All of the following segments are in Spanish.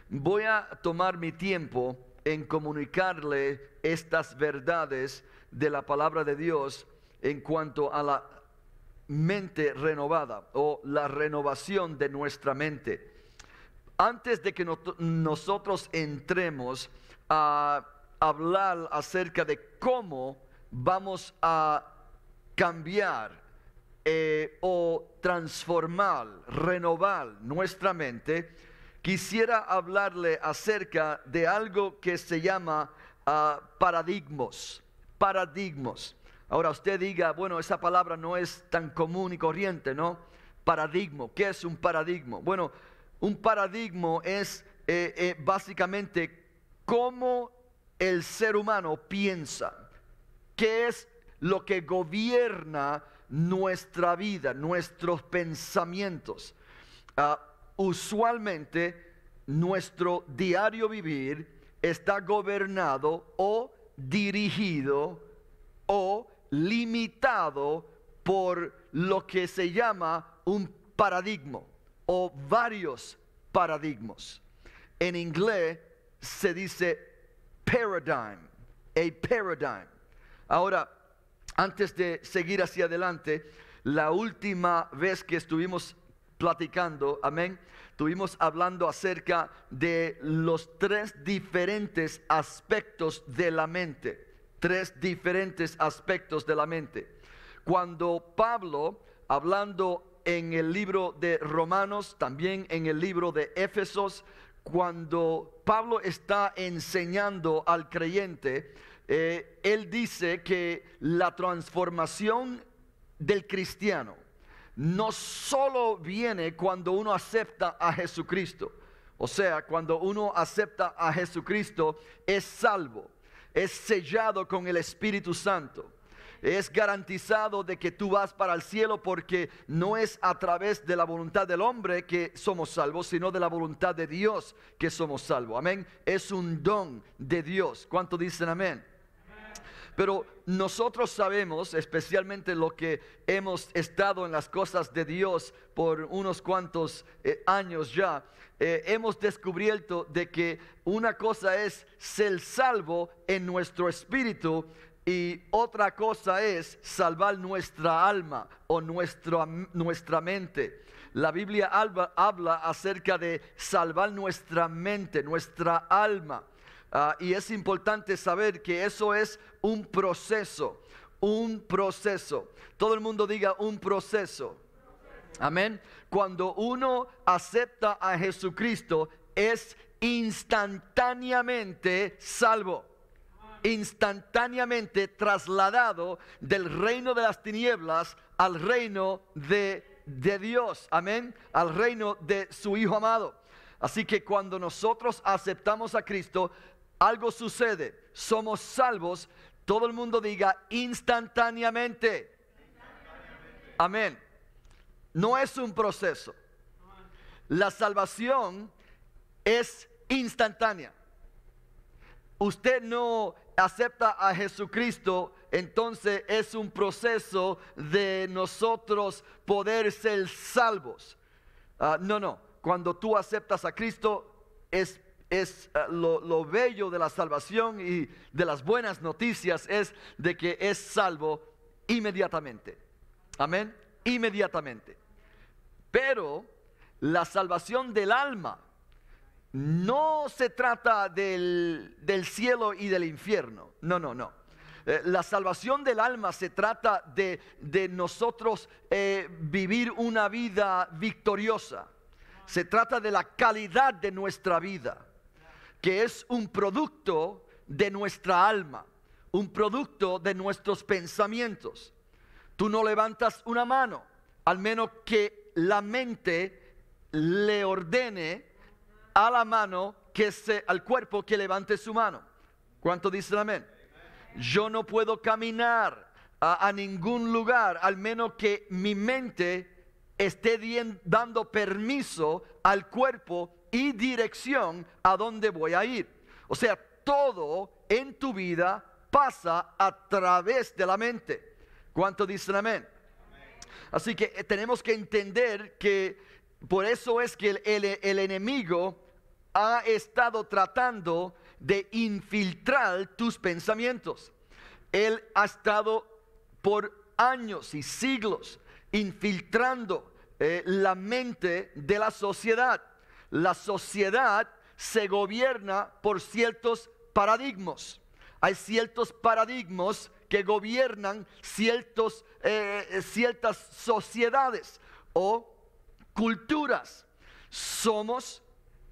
voy a tomar mi tiempo en comunicarle estas verdades de la palabra de Dios en cuanto a la mente renovada o la renovación de nuestra mente. Antes de que nosotros entremos a hablar acerca de cómo vamos a cambiar o transformar, renovar nuestra mente, quisiera hablarle acerca de algo que se llama paradigmas. Paradigmas. Ahora usted diga, bueno, esa palabra no es tan común y corriente, ¿no? Paradigma. ¿Qué es un paradigma? Bueno, un paradigma es básicamente cómo el ser humano piensa. ¿Qué es lo que gobierna nuestra vida, nuestros pensamientos? Usualmente nuestro diario vivir está gobernado o dirigido o limitado por lo que se llama un paradigma o varios paradigmas. En inglés se dice paradigm, a paradigm. Ahora, antes de seguir hacia adelante, la última vez que estuvimos platicando, amén, estuvimos hablando acerca de los tres diferentes aspectos de la mente. Tres diferentes aspectos de la mente. Cuando Pablo, hablando en el libro de Romanos, también en el libro de Éfesos, cuando Pablo está enseñando al creyente, él dice que la transformación del cristiano no solo viene cuando uno acepta a Jesucristo. O sea, cuando uno acepta a Jesucristo es salvo, es sellado con el Espíritu Santo. Es garantizado de que tú vas para el cielo, porque no es a través de la voluntad del hombre que somos salvos, sino de la voluntad de Dios que somos salvos. Amén. Es un don de Dios. ¿Cuánto dicen amén? Pero nosotros sabemos, especialmente lo que hemos estado en las cosas de Dios por unos cuantos años ya, hemos descubierto de que una cosa es ser salvo en nuestro espíritu y otra cosa es salvar nuestra alma o nuestra mente. La Biblia habla acerca de salvar nuestra mente, nuestra alma. Y es importante saber que eso es un proceso, un proceso. Todo el mundo diga un proceso. Amén. Cuando uno acepta a Jesucristo, es instantáneamente salvo. Instantáneamente trasladado del reino de las tinieblas al reino de Dios. Amén. Al reino de su Hijo amado. Así que cuando nosotros aceptamos a Cristo, algo sucede, somos salvos. Todo el mundo diga instantáneamente. Amén. No es un proceso. La salvación es instantánea. Usted no acepta a Jesucristo, entonces es un proceso de nosotros poder ser salvos. No. Cuando tú aceptas a Cristo, es lo bello de la salvación y de las buenas noticias es de que es salvo inmediatamente. Amén. Inmediatamente. Pero la salvación del alma no se trata del cielo y del infierno. No. La salvación del alma se trata de nosotros vivir una vida victoriosa. Se trata de la calidad de nuestra vida, que es un producto de nuestra alma, un producto de nuestros pensamientos. Tú no levantas una mano, al menos que la mente le ordene a la mano al cuerpo que levante su mano. ¿Cuánto dicen amén? Yo no puedo caminar a ningún lugar, al menos que mi mente esté dando permiso al cuerpo y dirección a dónde voy a ir. O sea, todo en tu vida pasa a través de la mente. ¿Cuánto dicen amén? Así que tenemos que entender que por eso es que el enemigo ha estado tratando de infiltrar tus pensamientos. Él ha estado por años y siglos infiltrando la mente de la sociedad. La sociedad se gobierna por ciertos paradigmas. Hay ciertos paradigmas que gobiernan ciertas sociedades o culturas. Somos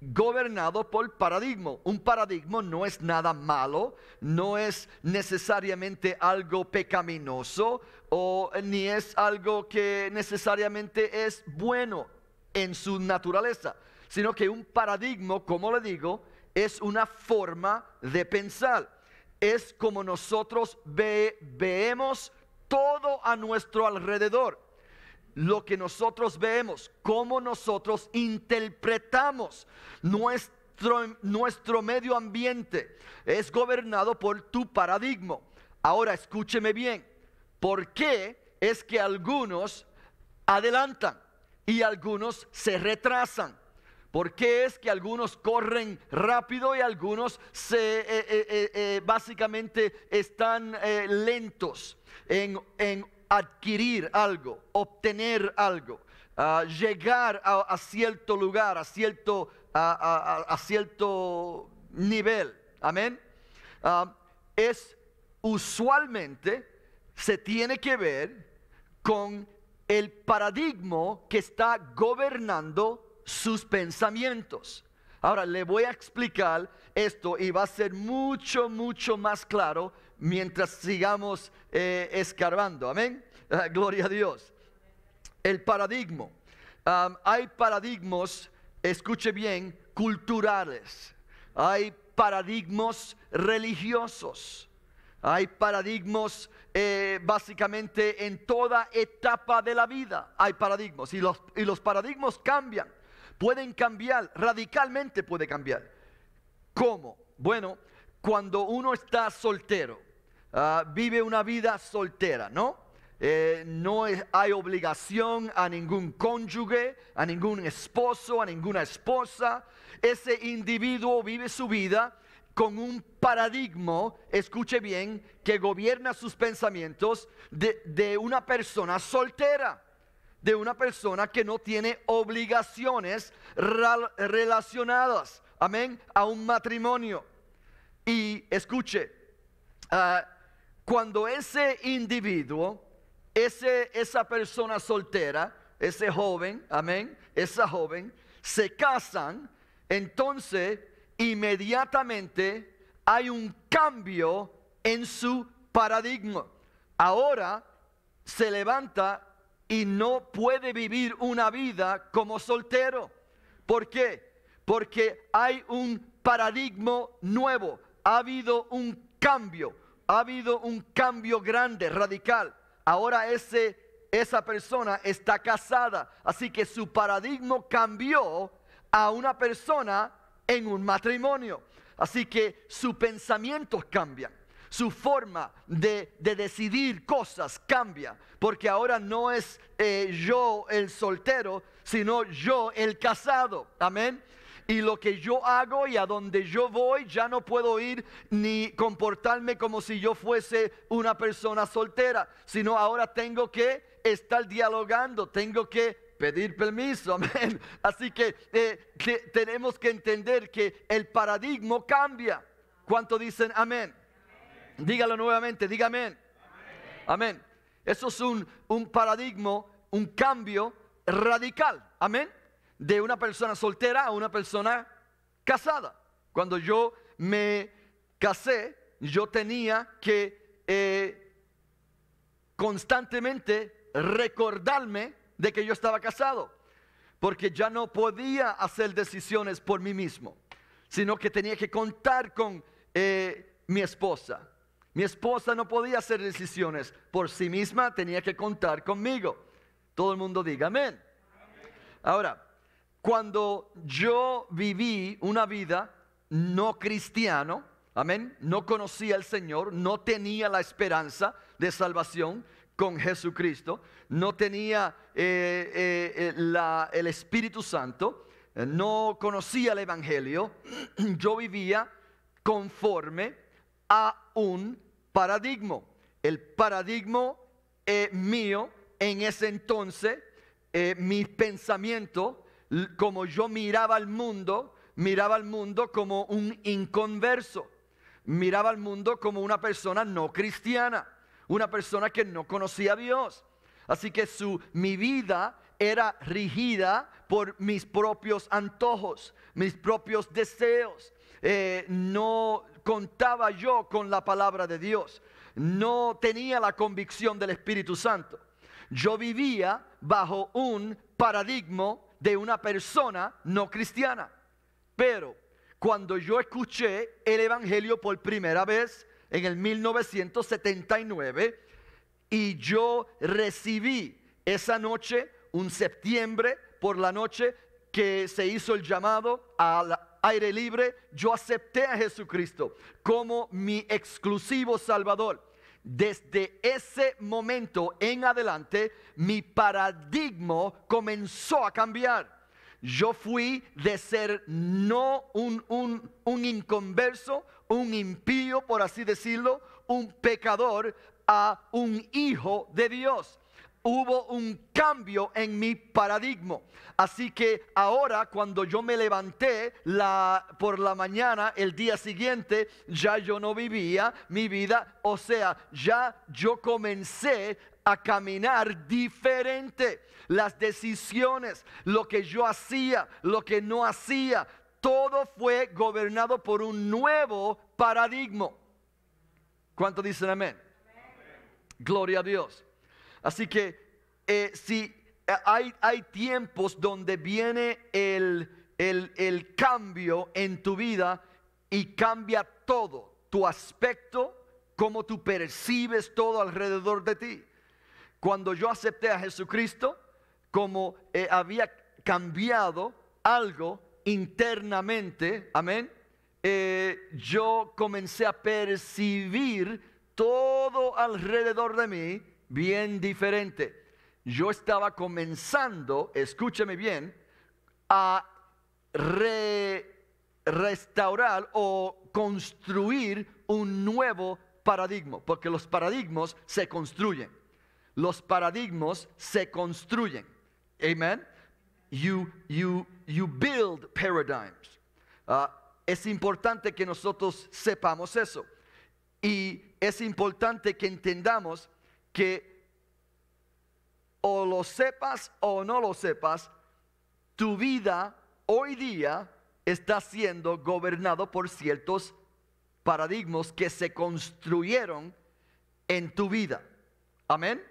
gobernados por paradigma. Un paradigma no es nada malo, no es necesariamente algo pecaminoso ni es algo que necesariamente es bueno en su naturaleza, sino que un paradigma, como le digo, es una forma de pensar. Es como nosotros vemos todo a nuestro alrededor. Lo que nosotros vemos, cómo nosotros interpretamos nuestro medio ambiente, es gobernado por tu paradigma. Ahora escúcheme bien, ¿por qué es que algunos adelantan y algunos se retrasan? ¿Por qué es que algunos corren rápido y algunos básicamente están lentos en adquirir algo, obtener algo, llegar a cierto lugar, a cierto nivel? Amén. Es usualmente se tiene que ver con el paradigma que está gobernando sus pensamientos. Ahora le voy a explicar esto y va a ser mucho más claro mientras sigamos escarbando. Amén. Gloria a Dios. El paradigma. Hay paradigmas, escuche bien, culturales. Hay paradigmas religiosos. Hay paradigmas básicamente en toda etapa de la vida. Hay paradigmas y los paradigmas cambian. Pueden cambiar, radicalmente puede cambiar. ¿Cómo? Bueno, cuando uno está soltero, vive una vida soltera, ¿no? No hay obligación a ningún cónyuge, a ningún esposo, a ninguna esposa. Ese individuo vive su vida con un paradigma, escuche bien, que gobierna sus pensamientos de una persona soltera, de una persona que no tiene obligaciones relacionadas, amén, a un matrimonio. Y escuche, cuando ese individuo, esa persona soltera, ese joven, amén, esa joven, se casan, entonces inmediatamente hay un cambio en su paradigma. Ahora se levanta y no puede vivir una vida como soltero. ¿Por qué? Porque hay un paradigma nuevo. Ha habido un cambio grande, radical. Ahora esa persona está casada, así que su paradigma cambió a una persona en un matrimonio. Así que sus pensamientos cambian. Su forma de decidir cosas cambia, porque ahora no es yo el soltero, sino yo el casado. Amén. Y lo que yo hago y a donde yo voy, ya no puedo ir ni comportarme como si yo fuese una persona soltera, sino ahora tengo que estar dialogando, tengo que pedir permiso, amén. Así que tenemos que entender que el paradigma cambia. ¿Cuánto dicen amén? Dígalo nuevamente, diga amén. Amén. Eso es un paradigma, un cambio radical, amén, de una persona soltera a una persona casada. Cuando yo me casé, yo tenía que constantemente recordarme de que yo estaba casado, porque ya no podía hacer decisiones por mí mismo, sino que tenía que contar con mi esposa. Mi esposa no podía hacer decisiones por sí misma, tenía que contar conmigo. Todo el mundo diga amén. Ahora, cuando yo viví una vida no cristiana, amén, no conocía al Señor, no tenía la esperanza de salvación con Jesucristo, no tenía el Espíritu Santo, no conocía el Evangelio, yo vivía conforme a un paradigma. El paradigma mío en ese entonces, mi pensamiento, como yo miraba al mundo como un inconverso, miraba al mundo como una persona no cristiana, una persona que no conocía a Dios. Así que mi vida era regida por mis propios antojos, mis propios deseos. No contaba yo con la palabra de Dios. No tenía la convicción del Espíritu Santo. Yo vivía bajo un paradigma de una persona no cristiana. Pero cuando yo escuché el Evangelio por primera vez en el 1979 y yo recibí esa noche, un septiembre por la noche, que se hizo el llamado al aire libre, yo acepté a Jesucristo como mi exclusivo Salvador. Desde ese momento en adelante, mi paradigma comenzó a cambiar. Yo fui de ser no un inconverso, un impío, por así decirlo, un pecador, a un hijo de Dios. Hubo un cambio en mi paradigma. Así que ahora cuando yo me levanté por la mañana, el día siguiente, ya yo no vivía mi vida. O sea, ya yo comencé a caminar diferente. Las decisiones, lo que yo hacía, lo que no hacía, todo fue gobernado por un nuevo paradigma. ¿Cuántos dicen amén? Gloria a Dios. Así que si hay tiempos donde viene el cambio en tu vida y cambia todo, tu aspecto, cómo tú percibes todo alrededor de ti. Cuando yo acepté a Jesucristo, como había cambiado algo internamente, amén, yo comencé a percibir todo alrededor de mí bien diferente. Yo estaba comenzando, escúcheme bien, a restaurar o construir un nuevo paradigma, porque los paradigmas se construyen. Los paradigmas se construyen. Amen. You build paradigms. Es importante que nosotros sepamos eso. Y es importante que entendamos que o lo sepas o no lo sepas, tu vida hoy día está siendo gobernado por ciertos paradigmas que se construyeron en tu vida. Amén.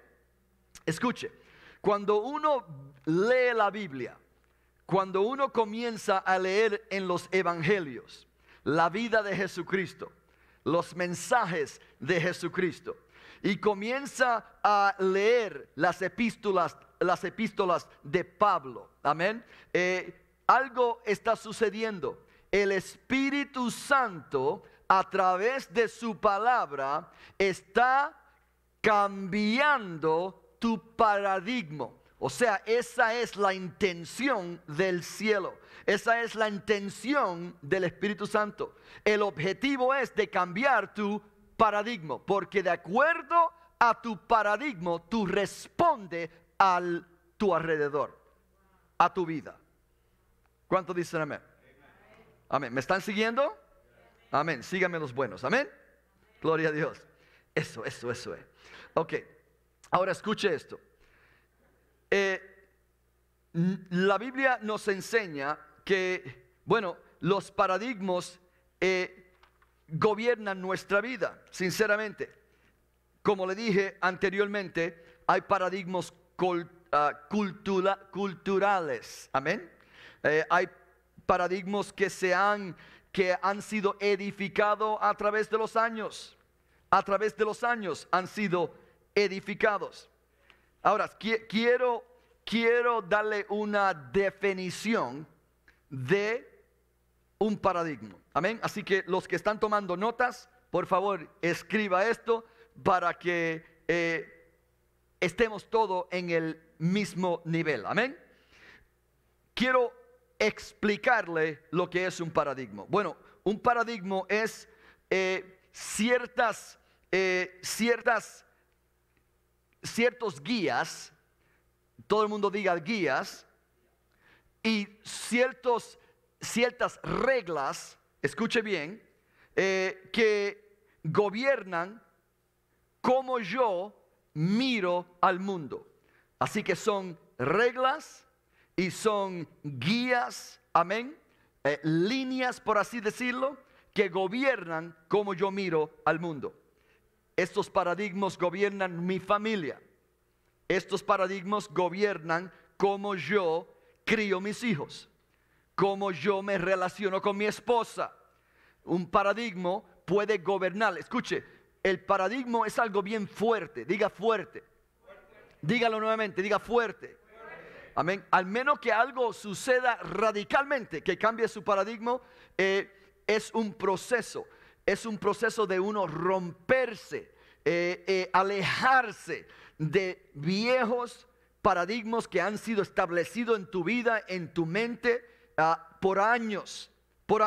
Escuche, cuando uno lee la Biblia, cuando uno comienza a leer en los evangelios la vida de Jesucristo, los mensajes de Jesucristo, y comienza a leer las epístolas de Pablo, amén, algo está sucediendo. El Espíritu Santo, a través de su palabra, está cambiando tu paradigma. O sea, esa es la intención del cielo. Esa es la intención del Espíritu Santo. El objetivo es de cambiar tu paradigma, porque de acuerdo a tu paradigma, tú respondes a tu alrededor, a tu vida. ¿Cuántos dicen amén? Amén. ¿Me están siguiendo? Amén. Síganme los buenos. Amén. Gloria a Dios. Eso es. Ok. Ahora escuche esto. La Biblia nos enseña que, bueno, los paradigmas gobiernan nuestra vida, sinceramente. Como le dije anteriormente, hay paradigmas culturales, amén. Hay paradigmas que han sido edificados a través de los años. A través de los años han sido edificados. Ahora, quiero darle una definición de un paradigma. Amén. Así que los que están tomando notas, por favor, escriba esto para que estemos todos en el mismo nivel. Amén. Quiero explicarle lo que es un paradigma. Bueno, un paradigma es ciertos guías, todo el mundo diga guías, y ciertas reglas, escuche bien, que gobiernan cómo yo miro al mundo. Así que son reglas y son guías, amén, líneas, por así decirlo, que gobiernan cómo yo miro al mundo. Estos paradigmas gobiernan mi familia. Estos paradigmas gobiernan cómo yo crío mis hijos, cómo yo me relaciono con mi esposa. Un paradigma puede gobernar. Escuche, el paradigma es algo bien fuerte. Diga fuerte. Dígalo nuevamente, diga fuerte. Amén. Al menos que algo suceda radicalmente, que cambie su paradigma, es un proceso. Es un proceso de uno romperse, alejarse de viejos paradigmas que han sido establecidos en tu vida, en tu mente, por años. Por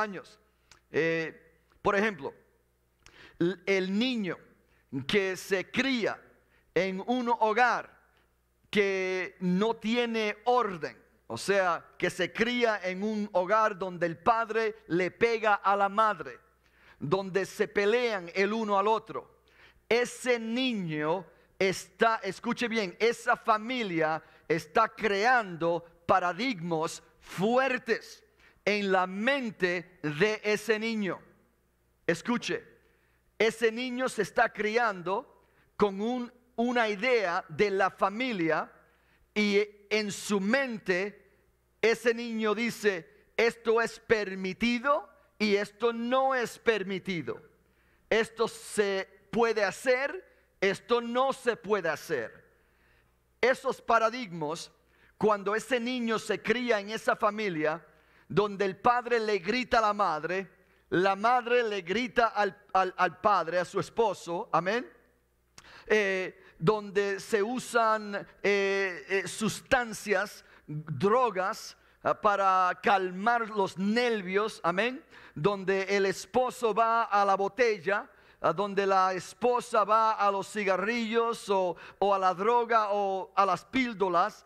ejemplo, el niño que se cría en un hogar que no tiene orden, o sea, que se cría en un hogar donde el padre le pega a la madre, donde se pelean el uno al otro. Ese niño está, escuche bien, esa familia está creando paradigmas fuertes en la mente de ese niño. Escuche, ese niño se está criando con una idea de la familia, y en su mente ese niño dice: esto es permitido y esto no es permitido. Esto se puede hacer, esto no se puede hacer. Esos paradigmas, cuando ese niño se cría en esa familia donde el padre le grita a la madre le grita al padre, a su esposo, amén, donde se usan sustancias, drogas, para calmar los nervios, amén, donde el esposo va a la botella, donde la esposa va a los cigarrillos o a la droga o a las píldoras.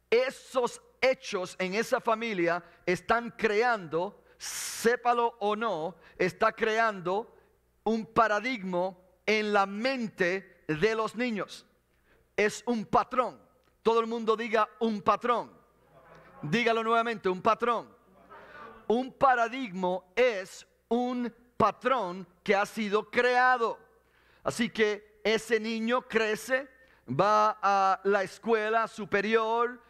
Esos hechos en esa familia están creando, sépalo o no, está creando un paradigma en la mente de los niños. Es un patrón. Todo el mundo diga un patrón. Dígalo nuevamente, un patrón. Un paradigma es un patrón que ha sido creado. Así que ese niño crece, va a la escuela superior,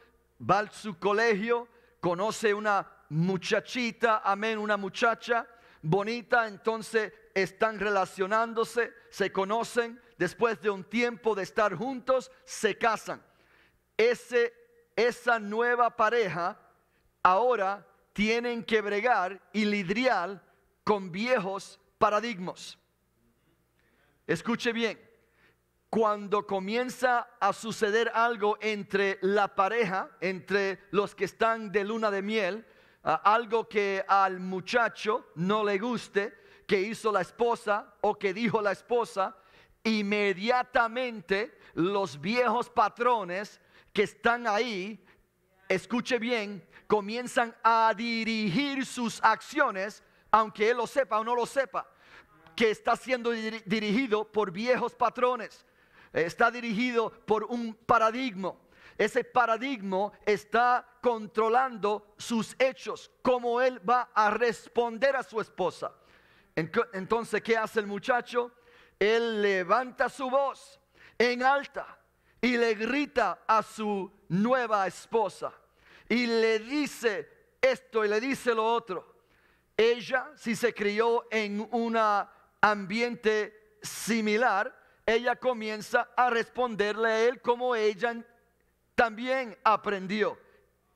va a su colegio, conoce una muchachita, amén, una muchacha bonita, entonces están relacionándose, se conocen, después de un tiempo de estar juntos, se casan. Esa nueva pareja ahora tienen que bregar y lidiar con viejos paradigmas. Escuche bien, cuando comienza a suceder algo entre la pareja, entre los que están de luna de miel, algo que al muchacho no le guste, que hizo la esposa o que dijo la esposa, inmediatamente los viejos patrones que están ahí, escuche bien, comienzan a dirigir sus acciones, aunque él lo sepa o no lo sepa, que está siendo dirigido por viejos patrones, está dirigido por un paradigma. Ese paradigma está controlando sus hechos, cómo él va a responder a su esposa. Entonces, ¿qué hace el muchacho? Él levanta su voz en alta y le grita a su nueva esposa y le dice esto y le dice lo otro. Ella, si se crió en un ambiente similar, ella comienza a responderle a él como ella también aprendió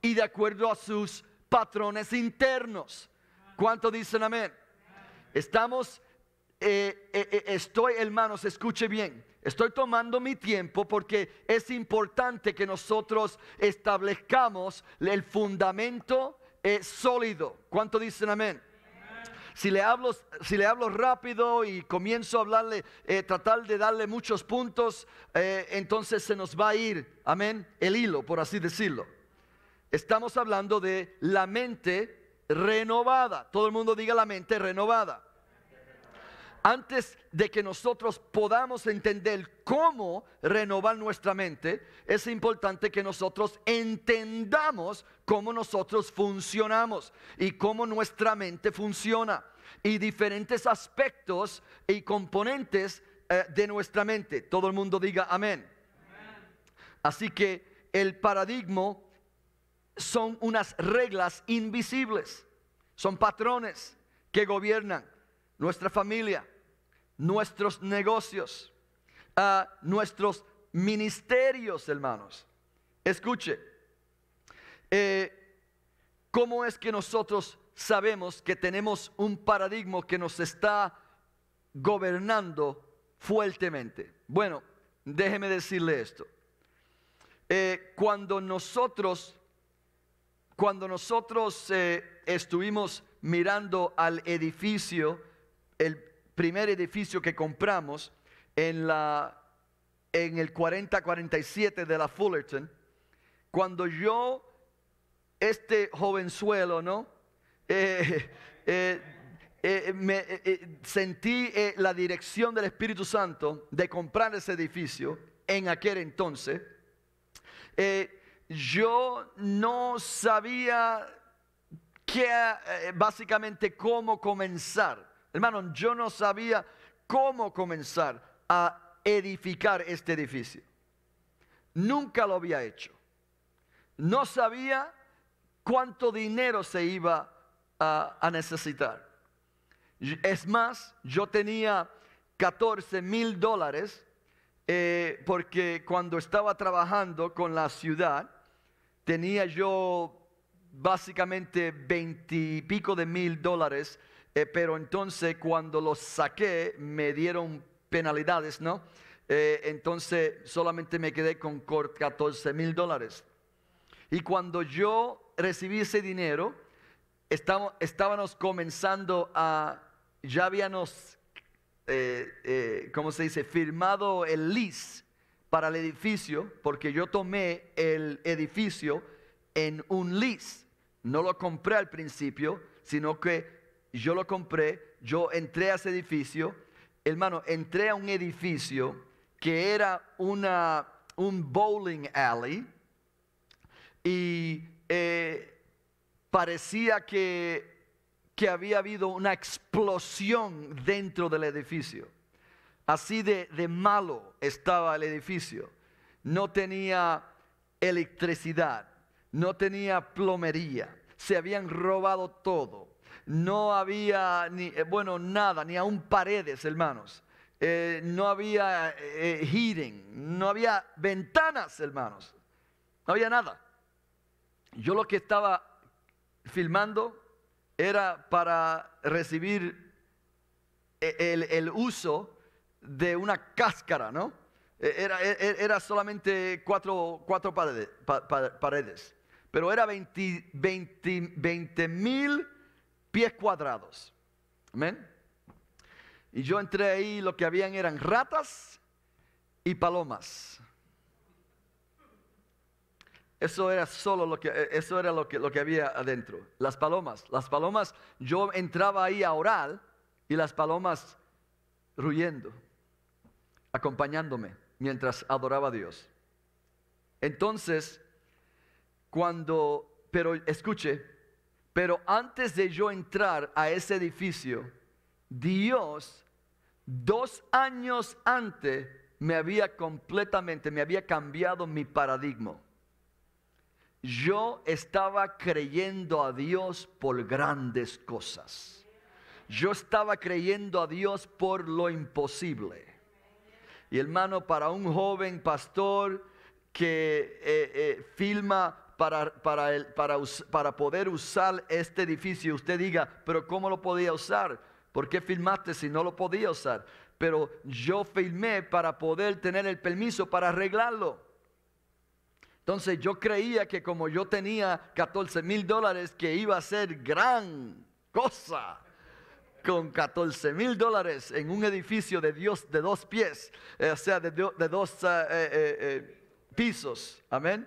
y de acuerdo a sus patrones internos. ¿Cuánto dicen amén? Estoy, hermanos, escuche bien. Estoy tomando mi tiempo porque es importante que nosotros establezcamos el fundamento sólido. ¿Cuánto dicen amén? Si le hablo rápido y comienzo a hablarle, tratar de darle muchos puntos, entonces se nos va a ir, amén, el hilo, por así decirlo. Estamos hablando de la mente renovada. Todo el mundo diga la mente renovada. Antes de que nosotros podamos entender cómo renovar nuestra mente, es importante que nosotros entendamos cómo nosotros funcionamos y cómo nuestra mente funciona y diferentes aspectos y componentes de nuestra mente. Todo el mundo diga amén. Así que el paradigma son unas reglas invisibles, son patrones que gobiernan nuestra familia, nuestros negocios, nuestros ministerios, hermanos. Escuche, ¿cómo es que nosotros sabemos que tenemos un paradigma que nos está gobernando fuertemente? Bueno, déjeme decirle esto. Cuando nosotros estuvimos mirando al edificio, el primer edificio que compramos en el 4047 de la Fullerton, cuando yo, este jovenzuelo, ¿no? Sentí la dirección del Espíritu Santo de comprar ese edificio en aquel entonces. Yo no sabía básicamente cómo comenzar. Hermano, yo no sabía cómo comenzar a edificar este edificio. Nunca lo había hecho. No sabía cuánto dinero se iba a necesitar. Es más, yo tenía $14,000 porque cuando estaba trabajando con la ciudad, tenía yo básicamente 20 y pico de mil dólares. Pero entonces cuando los saqué me dieron penalidades, ¿no? Entonces solamente me quedé con $14,000. Y cuando yo recibí ese dinero, estábamos comenzando ya habíamos, ¿cómo se dice? Firmado el lease para el edificio, porque yo tomé el edificio en un lease. No lo compré al principio, sino que yo lo compré, yo entré a ese edificio, hermano, entré a un edificio que era un bowling alley y parecía que había habido una explosión dentro del edificio. Así de malo estaba el edificio. No tenía electricidad, no tenía plomería, se habían robado todo. No había nada, ni aún paredes, hermanos. No había heating, no había ventanas, hermanos. No había nada. Yo lo que estaba filmando era para recibir el uso de una cáscara, ¿no? Era solamente cuatro paredes. Pero era 20,000 pies cuadrados. Amén. Y yo entré ahí, lo que habían eran ratas y palomas. Eso era lo que había adentro. Las palomas, yo entraba ahí a orar y las palomas ruyendo, acompañándome mientras adoraba a Dios. Entonces, pero escuche, pero antes de yo entrar a ese edificio, Dios 2 años antes me había cambiado mi paradigma. Yo estaba creyendo a Dios por grandes cosas. Yo estaba creyendo a Dios por lo imposible. Y hermano, para un joven pastor que filma para poder usar este edificio, usted diga, pero ¿cómo lo podía usar? ¿Por qué filmaste si no lo podía usar? Pero yo filmé para poder tener el permiso para arreglarlo. Entonces yo creía que como yo tenía $14,000 que iba a ser gran cosa. Con $14,000 en un edificio de 2 pies, o sea, de 2 pisos. Amén.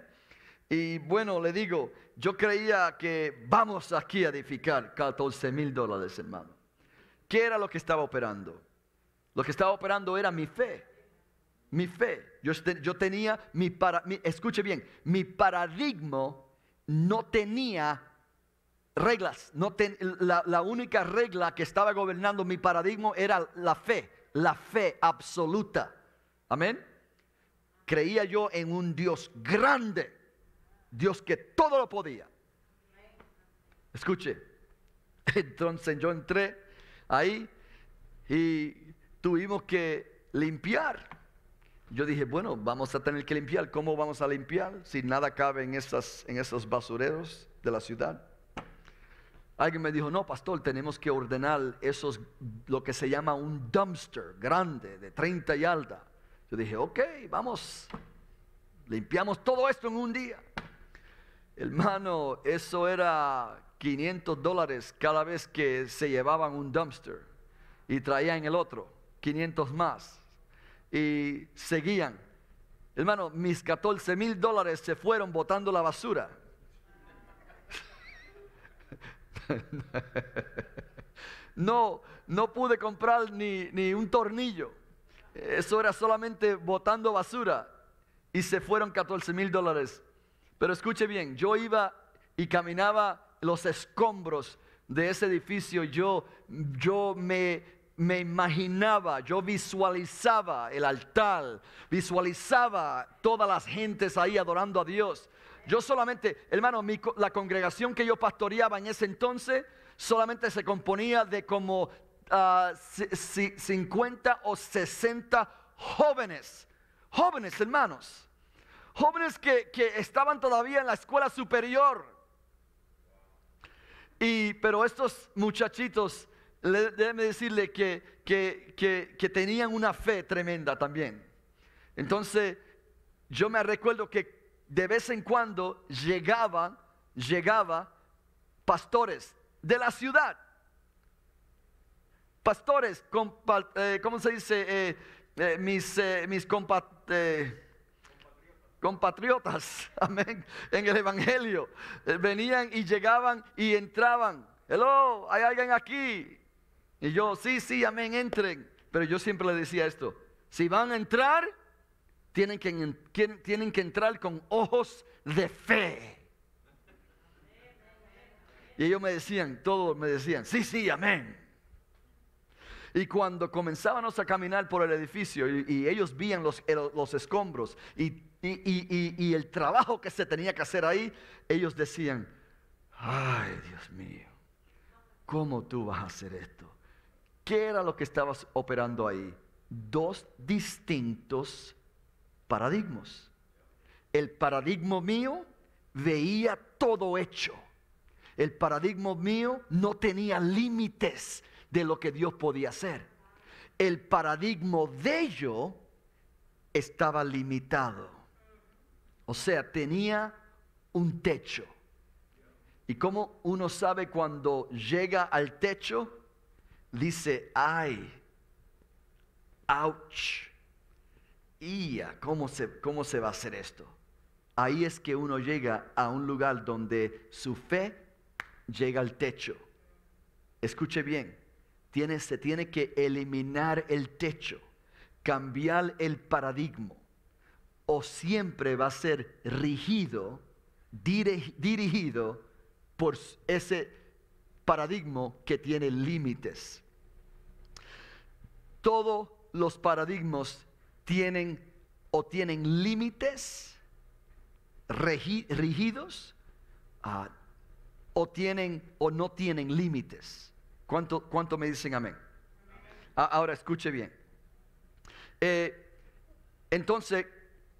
Y bueno, le digo, yo creía que vamos aquí a edificar $14,000, hermano. ¿Qué era lo que estaba operando? Lo que estaba operando era mi fe. Mi fe. Yo tenía escuche bien, mi paradigma no tenía reglas. La única regla que estaba gobernando mi paradigma era la fe absoluta. Amén. Creía yo en un Dios grande, Dios que todo lo podía. Escuche, entonces yo entré ahí y tuvimos que limpiar. Yo dije, bueno, vamos a tener que limpiar. ¿Cómo vamos a limpiar si nada cabe en esos basureros de la ciudad? Alguien me dijo, no, pastor, tenemos que ordenar lo que se llama un dumpster grande de 30 yardas. Yo dije, ok, vamos, limpiamos todo esto en un día. Hermano, eso era $500 cada vez que se llevaban un dumpster y traían el otro, 500 más. Y seguían. Hermano, mis $14,000 se fueron botando la basura. No pude comprar ni un tornillo. Eso era solamente botando basura. Y se fueron $14,000. Pero escuche bien, yo iba y caminaba los escombros de ese edificio. Yo me imaginaba, yo visualizaba el altar, visualizaba todas las gentes ahí adorando a Dios. Yo solamente, hermano, la congregación que yo pastoreaba en ese entonces solamente se componía de como 50 o 60 jóvenes, hermanos, jóvenes que estaban todavía en la escuela superior. Pero estos muchachitos, déjeme decirle que tenían una fe tremenda también. Entonces, yo me recuerdo que de vez en cuando llegaba pastores de la ciudad. Pastores, ¿cómo se dice? Mis compatriotas, amén, en el evangelio. Venían y llegaban y entraban. Hello, ¿hay alguien aquí? Y yo, sí, amén, entren. Pero yo siempre le decía esto: si van a entrar, tienen que entrar con ojos de fe. Y ellos todos me decían, sí, amén. Y cuando comenzábamos a caminar por el edificio y ellos veían los escombros y el trabajo que se tenía que hacer ahí, ellos decían, ay, Dios mío, ¿cómo tú vas a hacer esto? ¿Qué era lo que estabas operando ahí? 2 distintos paradigmas. El paradigma mío veía todo hecho. El paradigma mío no tenía límites de lo que Dios podía hacer. El paradigma de ellos estaba limitado. O sea, tenía un techo. ¿Y cómo uno sabe cuando llega al techo? Dice, ay, ouch. ¿Cómo se va a hacer esto? Ahí es que uno llega a un lugar donde su fe llega al techo. Escuche bien, se tiene que eliminar el techo, cambiar el paradigma, o siempre va a ser dirigido por ese paradigma que tiene límites. Todos los paradigmas tienen límites rígidos, o no tienen límites. ¿Cuánto me dicen amén? Ahora escuche bien. Entonces,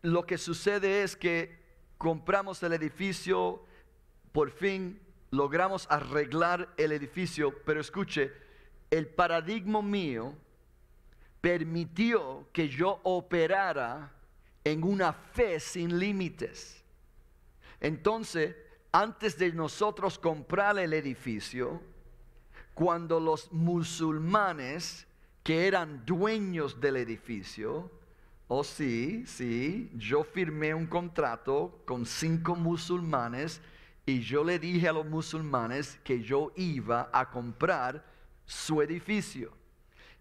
lo que sucede es que compramos el edificio, por fin logramos arreglar el edificio, pero escuche, el paradigma mío permitió que yo operara en una fe sin límites. Entonces, antes de nosotros comprar el edificio, cuando los musulmanes que eran dueños del edificio, sí, yo firmé un contrato con 5 musulmanes y yo le dije a los musulmanes que yo iba a comprar su edificio.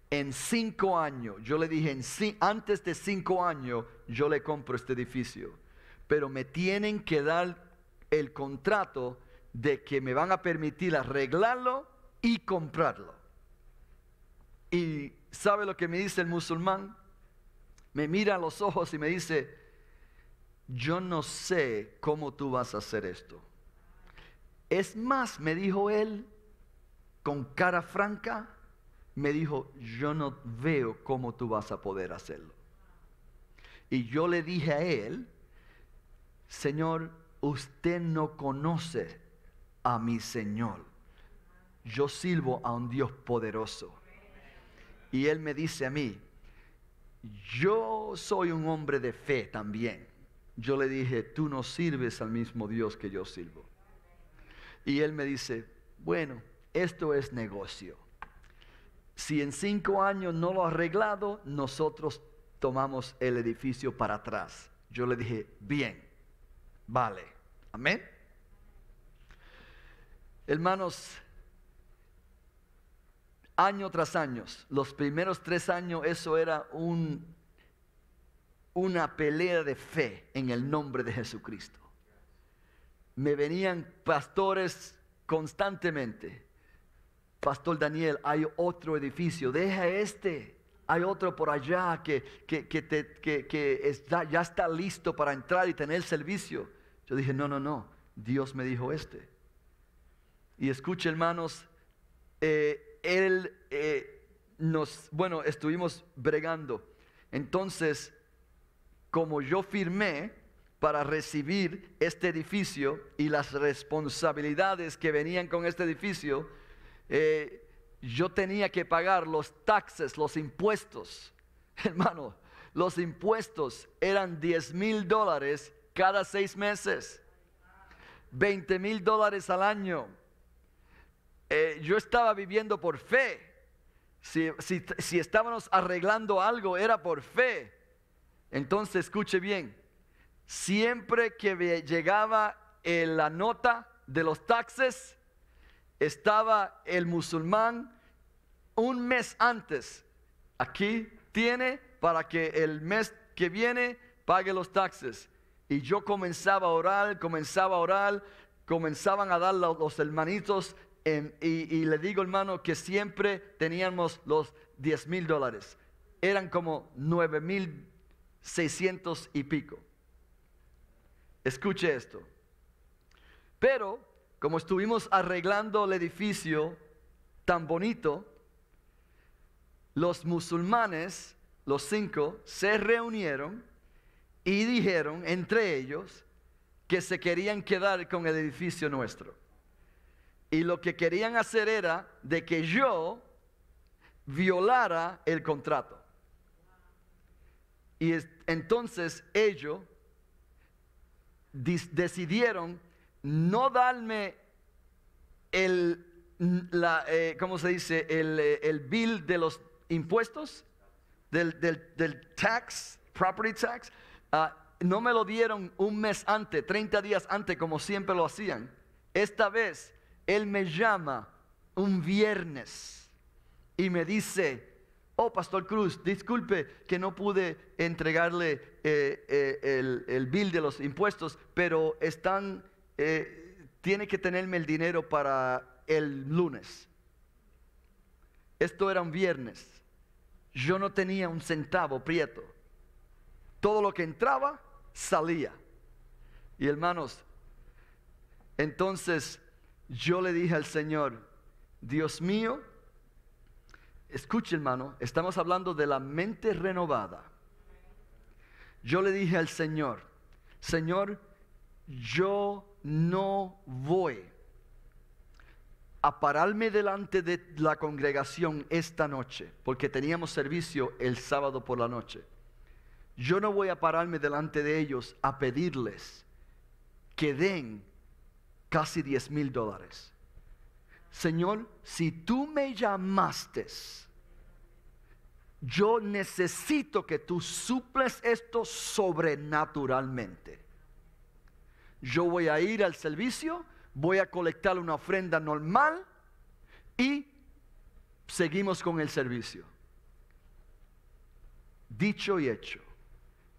En 5 años, yo le dije, antes de 5 años, yo le compro este edificio. Pero me tienen que dar el contrato de que me van a permitir arreglarlo y comprarlo. ¿Y sabe lo que me dice el musulmán? Me mira a los ojos y me dice, yo no sé cómo tú vas a hacer esto. Es más, me dijo él, con cara franca, me dijo, yo no veo cómo tú vas a poder hacerlo. Y yo le dije a él, Señor, usted no conoce a mi Señor. Yo sirvo a un Dios poderoso. Y él me dice a mí, yo soy un hombre de fe también. Yo le dije, tú no sirves al mismo Dios que yo sirvo. Y él me dice, bueno, esto es negocio. Si en 5 años no lo ha arreglado, nosotros tomamos el edificio para atrás. Yo le dije, bien, vale, amén. Hermanos, año tras año, los primeros 3 años, eso era una pelea de fe en el nombre de Jesucristo. Me venían pastores constantemente. Pastor Daniel, hay otro edificio, deja este. Hay otro por allá que ya está listo para entrar y tener el servicio. Yo dije, no, Dios me dijo este. Y escuche, hermanos, estuvimos bregando. Entonces, como yo firmé para recibir este edificio y las responsabilidades que venían con este edificio, yo tenía que pagar los taxes, los impuestos. Hermano, los impuestos eran $10,000 cada 6 meses, $20,000 al año. Yo estaba viviendo por fe. Si estábamos arreglando algo, era por fe. Entonces, escuche bien, siempre que llegaba la nota de los taxes, estaba el musulmán un mes antes. Aquí tiene para que el mes que viene pague los taxes. Y yo comenzaba a orar, comenzaban a dar los hermanitos. Y le digo, hermano, que siempre teníamos los $10,000. Eran como 9,600 y pico. Escuche esto. Pero, como estuvimos arreglando el edificio tan bonito, los musulmanes, los 5, se reunieron y dijeron entre ellos que se querían quedar con el edificio nuestro. Y lo que querían hacer era de que yo violara el contrato. Y entonces ellos decidieron no darme ¿cómo se dice? El bill de los impuestos, del tax, property tax. No me lo dieron un mes antes, 30 días antes, como siempre lo hacían. Esta vez él me llama un viernes y me dice, oh, Pastor Cruz, disculpe que no pude entregarle el bill de los impuestos, pero tiene que tenerme el dinero para el lunes. Esto era un viernes. Yo no tenía un centavo prieto. Todo lo que entraba, salía. Y hermanos, entonces yo le dije al Señor, Dios mío, escuche, hermano, estamos hablando de la mente renovada. Yo le dije al Señor, Señor, yo no voy a pararme delante de la congregación esta noche, porque teníamos servicio el sábado por la noche. Yo no voy a pararme delante de ellos a pedirles que den casi $10,000. Señor, si tú me llamaste, yo necesito que tú suples esto sobrenaturalmente. Yo voy a ir al servicio, voy a colectar una ofrenda normal y seguimos con el servicio. Dicho y hecho.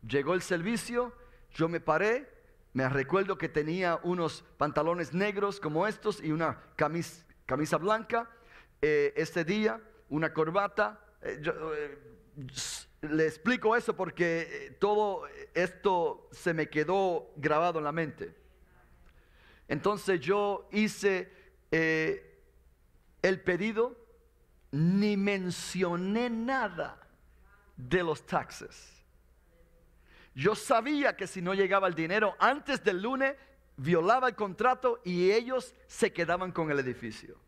Llegó el servicio, yo me paré, me recuerdo que tenía unos pantalones negros como estos y una camisa blanca. Este día, una corbata. Le explico eso porque todo esto se me quedó grabado en la mente. Entonces yo hice el pedido, ni mencioné nada de los taxes. Yo sabía que si no llegaba el dinero antes del lunes, violaba el contrato y ellos se quedaban con el edificio.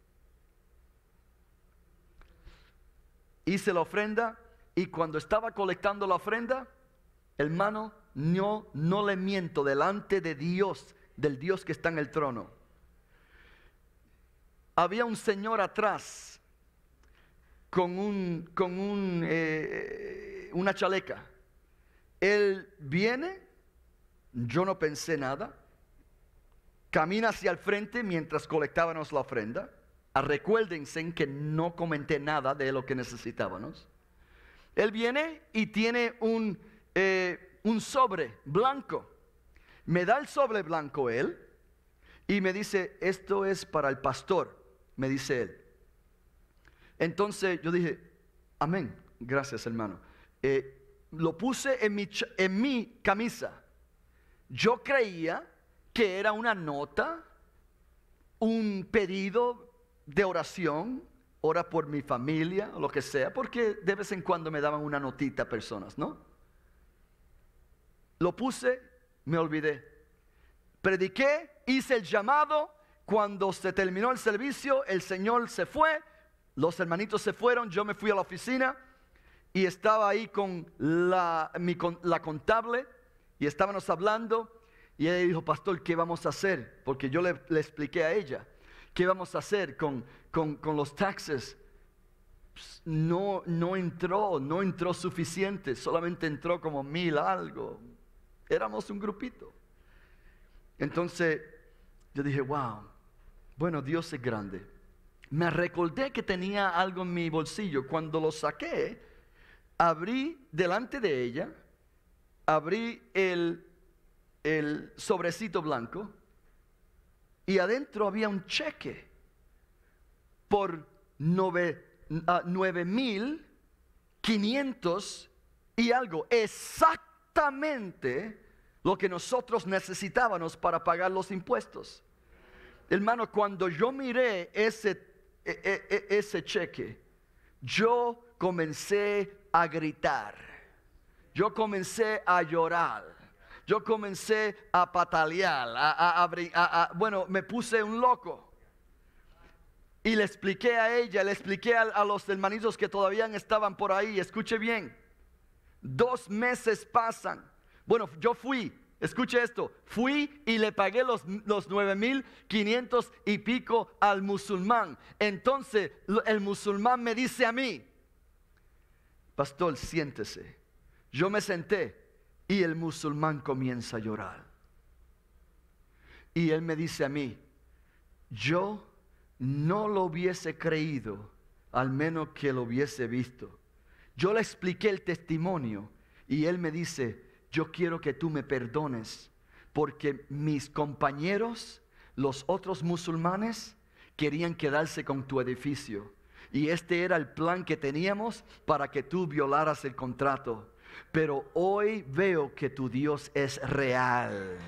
Hice la ofrenda y cuando estaba colectando la ofrenda, hermano, no le miento delante de Dios, del Dios que está en el trono. Había un señor atrás con una chaleca. Él viene, yo no pensé nada, camina hacia el frente mientras colectábamos la ofrenda. Recuérdense que no comenté nada de lo que necesitábamos. Él viene y tiene un sobre blanco. Me da el sobre blanco él y me dice, esto es para el pastor, me dice él. Entonces yo dije, amén, gracias hermano. Lo puse en mi camisa. Yo creía que era una nota, un pedido de oración, ora por mi familia, o lo que sea, porque de vez en cuando me daban una notita a personas, ¿no? Lo puse, me olvidé. Prediqué, hice el llamado. Cuando se terminó el servicio, el Señor se fue, los hermanitos se fueron, yo me fui a la oficina y estaba ahí con la contable y estábamos hablando y ella dijo, pastor, ¿qué vamos a hacer? Porque yo le expliqué a ella, ¿qué vamos a hacer con los taxes? Pues no entró suficiente, solamente entró como 1,000 algo. Éramos un grupito. Entonces yo dije, wow, bueno, Dios es grande. Me recordé que tenía algo en mi bolsillo. Cuando lo saqué, abrí delante de ella, abrí el sobrecito blanco y adentro había un cheque por 9,500 y algo. Exactamente lo que nosotros necesitábamos para pagar los impuestos. Hermano, cuando yo miré ese cheque, yo comencé a gritar, yo comencé a llorar, yo comencé a patalear, bueno, me puse un loco. Y le expliqué a ella, le expliqué a los hermanitos que todavía estaban por ahí. Escuche bien, 2 meses pasan. Bueno, yo fui, escuche esto, fui y le pagué los 9,500 y pico al musulmán. Entonces el musulmán me dice a mí, pastor, siéntese. Yo me senté y el musulmán comienza a llorar. Y él me dice a mí, yo no lo hubiese creído, al menos que lo hubiese visto. Yo le expliqué el testimonio y él me dice, yo quiero que tú me perdones, porque mis compañeros, los otros musulmanes, querían quedarse con tu edificio. Y este era el plan que teníamos para que tú violaras el contrato. Pero hoy veo que tu Dios es real.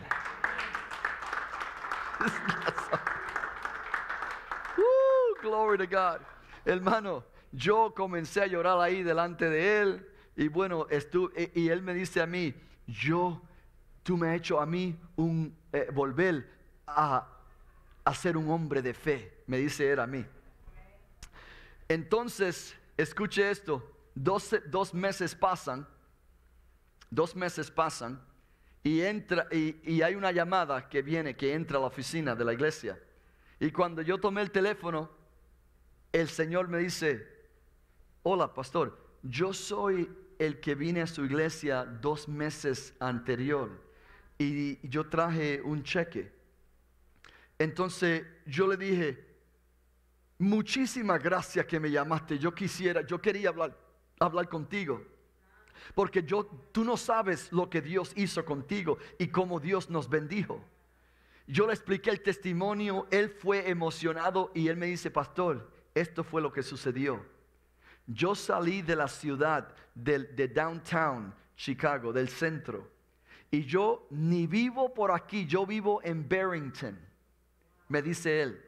Glory to God. Hermano, yo comencé a llorar ahí delante de él. Y bueno, y él me dice a mí, tú me has hecho a mí volver a ser un hombre de fe. Me dice él a mí. Entonces, escuche esto, 2 meses pasan, y entra y hay una llamada que entra a la oficina de la iglesia. Y cuando yo tomé el teléfono, el Señor me dice: hola, pastor, yo soy el que vine a su iglesia 2 meses anterior y yo traje un cheque. Entonces yo le dije: muchísimas gracias que me llamaste. Yo quería hablar contigo. Porque tú no sabes lo que Dios hizo contigo y cómo Dios nos bendijo. Yo le expliqué el testimonio, él fue emocionado y él me dice: pastor, esto fue lo que sucedió. Yo salí de la ciudad de downtown Chicago, del centro, y yo ni vivo por aquí, yo vivo en Barrington, me dice él.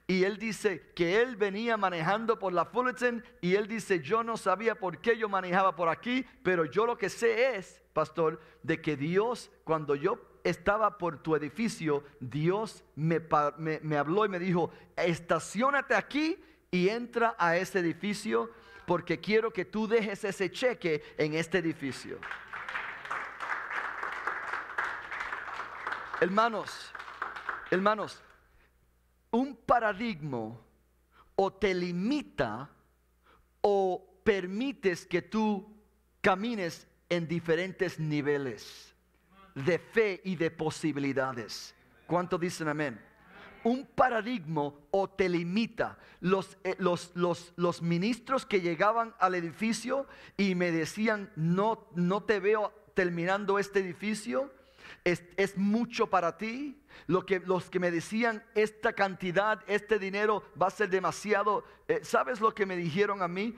Y él dice que él venía manejando por la Fullerton y él dice: yo no sabía por qué yo manejaba por aquí, pero yo lo que sé es, pastor, de que Dios, cuando yo estaba por tu edificio, Dios me habló y me dijo: estaciónate aquí y entra a ese edificio porque quiero que tú dejes ese cheque en este edificio. Hermanos, un paradigma o te limita o permites que tú camines en diferentes niveles de fe y de posibilidades. ¿Cuántos dicen amén? Un paradigma o te limita. Los ministros que llegaban al edificio y me decían: no te veo terminando este edificio, es mucho para ti. Los que me decían: esta cantidad, este dinero va a ser demasiado. ¿Sabes lo que me dijeron a mí?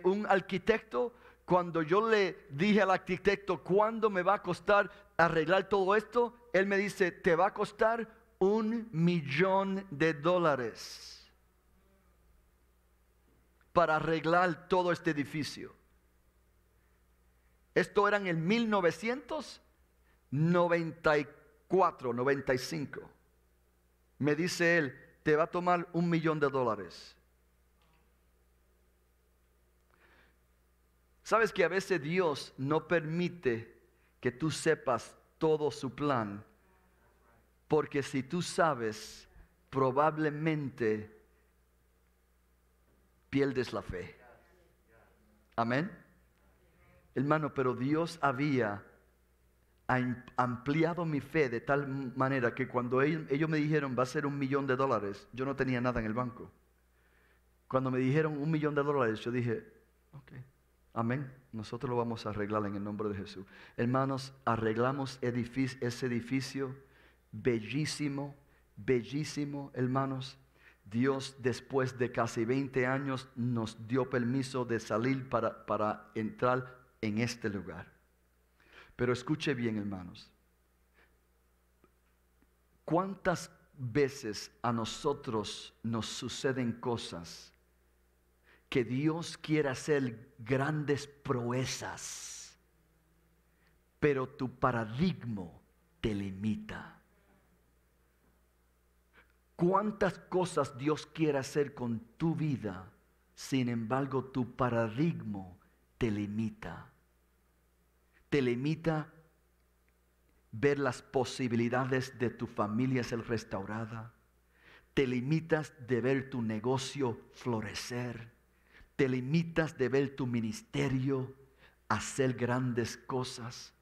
Un arquitecto, cuando yo le dije al arquitecto: ¿cuándo me va a costar arreglar todo esto? Él me dice: te va a costar $1 millón para arreglar todo este edificio. Esto era en el 1994, 95. Me dice él: te va a tomar $1 millón. Sabes que a veces Dios no permite que tú sepas todo su plan, porque si tú sabes, probablemente pierdes la fe. Amén. Hermano, pero Dios había ampliado mi fe de tal manera que cuando ellos me dijeron: va a ser $1 millón, yo no tenía nada en el banco. Cuando me dijeron $1 millón, yo dije: ok, amén, nosotros lo vamos a arreglar en el nombre de Jesús. Hermanos, arreglamos ese edificio, bellísimo, bellísimo, hermanos. Dios, después de casi 20 años, nos dio permiso de salir para entrar en este lugar. Pero escuche bien, hermanos. ¿Cuántas veces a nosotros nos suceden cosas que Dios quiere hacer grandes proezas, pero tu paradigma te limita? ¿Cuántas cosas Dios quiere hacer con tu vida? Sin embargo, tu paradigma te limita. Te limita ver las posibilidades de tu familia ser restaurada. Te limitas de ver tu negocio florecer. Te limitas de ver tu ministerio hacer grandes cosas.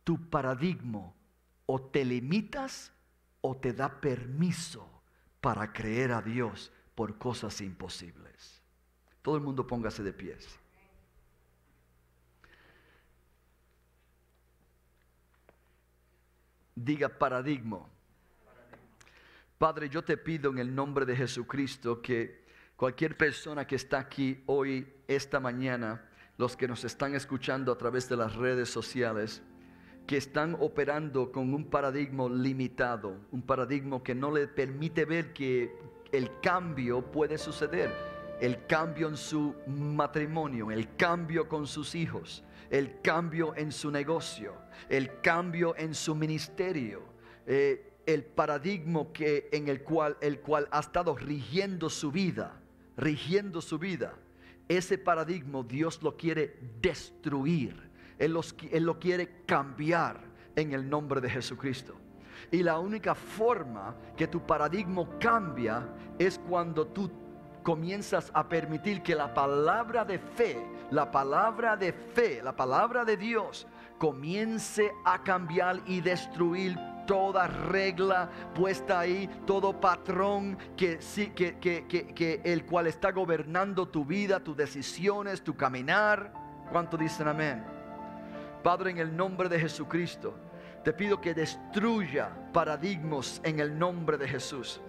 Tu paradigma o te limitas o te da permiso para creer a Dios por cosas imposibles. Todo el mundo póngase de pies. Diga: paradigma. Padre, yo te pido en el nombre de Jesucristo que cualquier persona que está aquí hoy, esta mañana, los que nos están escuchando a través de las redes sociales, que están operando con un paradigma limitado, un paradigma que no le permite ver que el cambio puede suceder, el cambio en su matrimonio, el cambio con sus hijos, el cambio en su negocio, el cambio en su ministerio, el paradigma en el cual ha estado rigiendo su vida. Ese paradigma Dios lo quiere destruir. Él lo quiere cambiar en el nombre de Jesucristo. Y la única forma que tu paradigma cambia es cuando tú comienzas a permitir que la palabra de fe, la palabra de Dios comience a cambiar y destruir toda regla puesta ahí, todo patrón que el cual está gobernando tu vida, tus decisiones, tu caminar. ¿Cuánto dicen amén? Padre, en el nombre de Jesucristo, te pido que destruya paradigmas en el nombre de Jesús.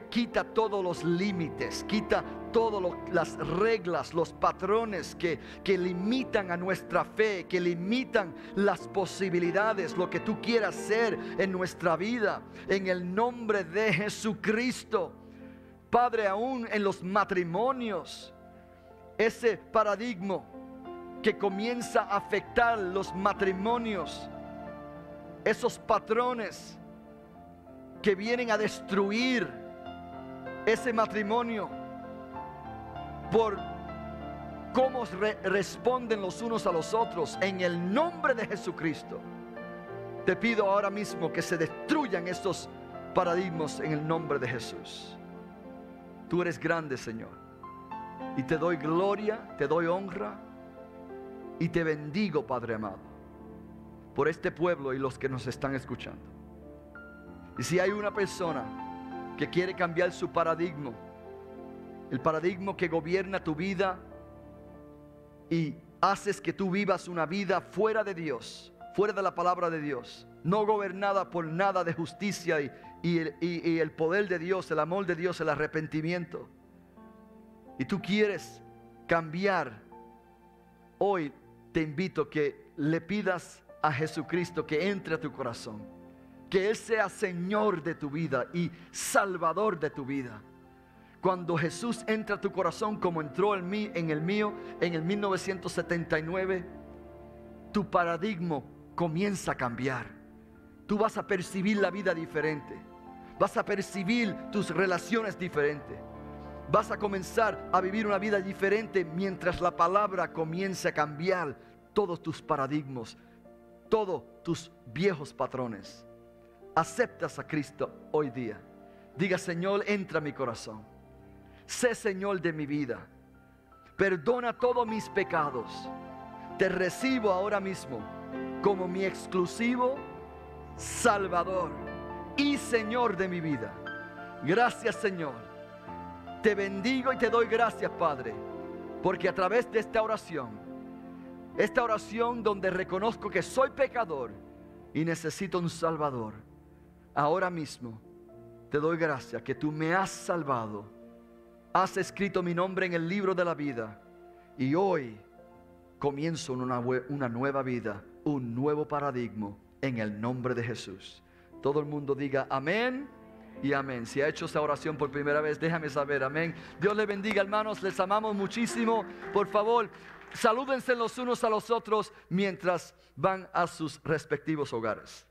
Quita todos los límites, quita todas las reglas, los patrones que limitan a nuestra fe, que limitan las posibilidades, lo que tú quieras hacer en nuestra vida, en el nombre de Jesucristo. Padre, aún en los matrimonios, ese paradigma que comienza a afectar los matrimonios, esos patrones que vienen a destruir ese matrimonio por cómo responden los unos a los otros, en el nombre de Jesucristo, te pido ahora mismo que se destruyan estos paradigmas en el nombre de Jesús. Tú eres grande, Señor, y te doy gloria, te doy honra y te bendigo, Padre amado, por este pueblo y los que nos están escuchando. Y si hay una persona que quiere cambiar su paradigma, el paradigma que gobierna tu vida y haces que tú vivas una vida fuera de Dios, fuera de la palabra de Dios, no gobernada por nada de justicia y el poder de Dios, el amor de Dios, el arrepentimiento, y tú quieres cambiar, hoy te invito que le pidas a Jesucristo que entre a tu corazón, que Él sea Señor de tu vida y Salvador de tu vida. Cuando Jesús entra a tu corazón, como entró en el mío en el 1979, tu paradigma comienza a cambiar. Tú vas a percibir la vida diferente, vas a percibir tus relaciones diferentes, vas a comenzar a vivir una vida diferente mientras la palabra comience a cambiar todos tus paradigmas, todos tus viejos patrones. Aceptas a Cristo hoy día. Diga: Señor, entra a mi corazón. Sé Señor de mi vida. Perdona todos mis pecados. Te recibo ahora mismo como mi exclusivo Salvador y Señor de mi vida. Gracias, Señor. Te bendigo y te doy gracias, Padre, porque a través de esta oración donde reconozco que soy pecador y necesito un Salvador, ahora mismo te doy gracias que tú me has salvado, has escrito mi nombre en el libro de la vida, y hoy comienzo una nueva vida, un nuevo paradigma en el nombre de Jesús. Todo el mundo diga amén y amén. Si ha hecho esta oración por primera vez, déjame saber. Amén. Dios les bendiga, hermanos, les amamos muchísimo. Por favor, salúdense los unos a los otros mientras van a sus respectivos hogares.